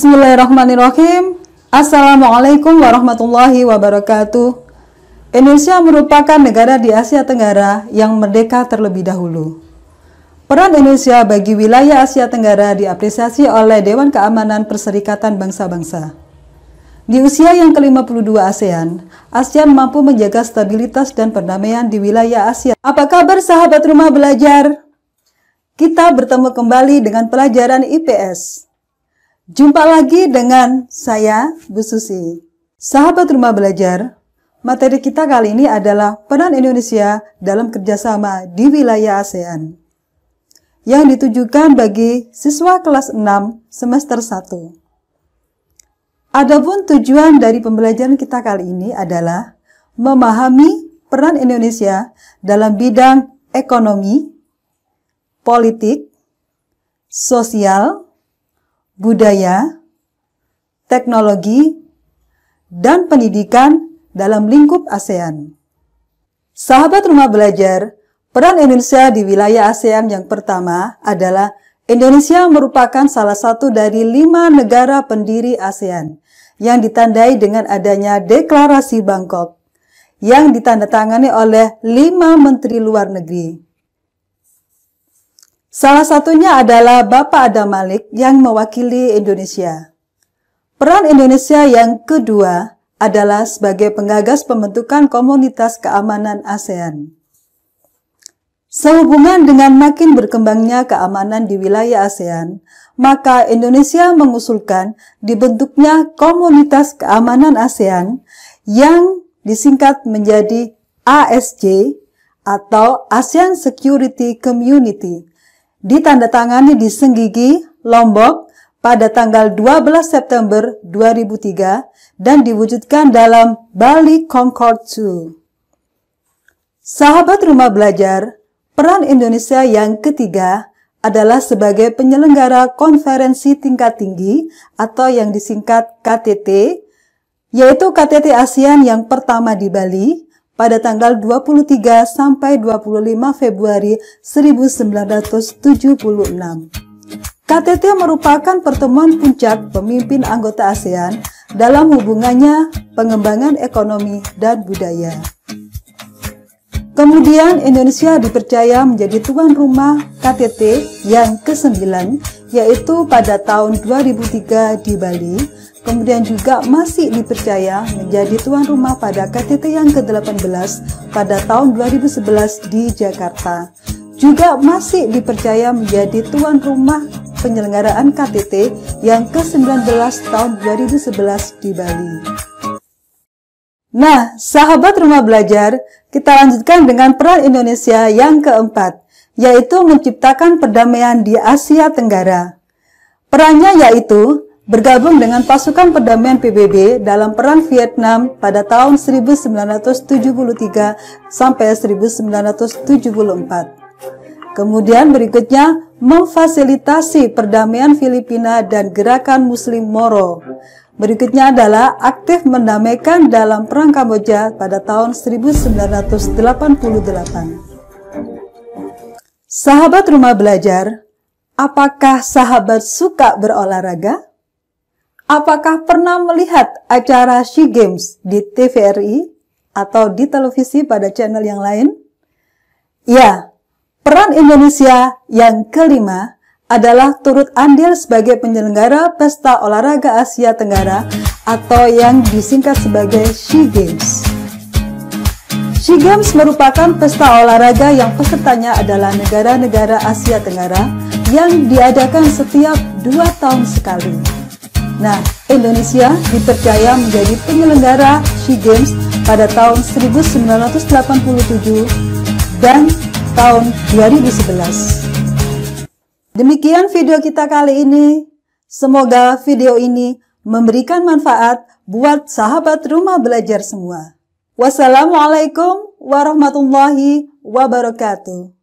Bismillahirrahmanirrahim. Assalamualaikum warahmatullahi wabarakatuh. Indonesia merupakan negara di Asia Tenggara yang merdeka terlebih dahulu. Peran Indonesia bagi wilayah Asia Tenggara diapresiasi oleh Dewan Keamanan Perserikatan Bangsa-Bangsa. Di usia yang ke-52 ASEAN mampu menjaga stabilitas dan perdamaian di wilayah Asia. Apa kabar sahabat rumah belajar? Kita bertemu kembali dengan pelajaran IPS. Jumpa lagi dengan saya, Bu Susi. Sahabat rumah belajar, materi kita kali ini adalah peran Indonesia dalam kerjasama di wilayah ASEAN yang ditujukan bagi siswa kelas 6 semester 1. Adapun tujuan dari pembelajaran kita kali ini adalah memahami peran Indonesia dalam bidang ekonomi, politik, sosial, budaya, teknologi, dan pendidikan dalam lingkup ASEAN. Sahabat rumah belajar, peran Indonesia di wilayah ASEAN yang pertama adalah Indonesia merupakan salah satu dari 5 negara pendiri ASEAN yang ditandai dengan adanya Deklarasi Bangkok yang ditandatangani oleh 5 menteri luar negeri. Salah satunya adalah Bapak Adam Malik yang mewakili Indonesia. Peran Indonesia yang kedua adalah sebagai penggagas pembentukan Komunitas Keamanan ASEAN. Sehubungan dengan makin berkembangnya keamanan di wilayah ASEAN, maka Indonesia mengusulkan dibentuknya Komunitas Keamanan ASEAN yang disingkat menjadi ASC atau ASEAN Security Community. Ditandatangani di Senggigi, Lombok pada tanggal 12 September 2003 dan diwujudkan dalam Bali Concord II. Sahabat rumah belajar, peran Indonesia yang ketiga adalah sebagai penyelenggara konferensi tingkat tinggi atau yang disingkat KTT, yaitu KTT ASEAN yang pertama di Bali pada tanggal 23 sampai 25 Februari 1976. KTT merupakan pertemuan puncak pemimpin anggota ASEAN dalam hubungannya pengembangan ekonomi dan budaya. Kemudian Indonesia dipercaya menjadi tuan rumah KTT yang ke-9, yaitu pada tahun 2003 di Bali. Kemudian juga masih dipercaya menjadi tuan rumah pada KTT yang ke-18 pada tahun 2011 di Jakarta. Juga masih dipercaya menjadi tuan rumah penyelenggaraan KTT yang ke-19 tahun 2011 di Bali. Nah, sahabat rumah belajar, kita lanjutkan dengan peran Indonesia yang keempat, yaitu menciptakan perdamaian di Asia Tenggara. Perannya yaitu bergabung dengan pasukan perdamaian PBB dalam Perang Vietnam pada tahun 1973 sampai 1974. Kemudian berikutnya memfasilitasi perdamaian Filipina dan gerakan Muslim Moro. Berikutnya adalah aktif mendamaikan dalam Perang Kamboja pada tahun 1988. Sahabat rumah belajar, apakah sahabat suka berolahraga? Apakah pernah melihat acara SEA Games di TVRI atau di televisi pada channel yang lain? Ya, peran Indonesia yang kelima adalah turut andil sebagai penyelenggara Pesta Olahraga Asia Tenggara atau yang disingkat sebagai SEA Games. SEA Games merupakan pesta olahraga yang pesertanya adalah negara-negara Asia Tenggara yang diadakan setiap 2 tahun sekali. Nah, Indonesia dipercaya menjadi penyelenggara SEA Games pada tahun 1987 dan tahun 2011. Demikian video kita kali ini. Semoga video ini memberikan manfaat buat sahabat rumah belajar semua. Wassalamualaikum warahmatullahi wabarakatuh.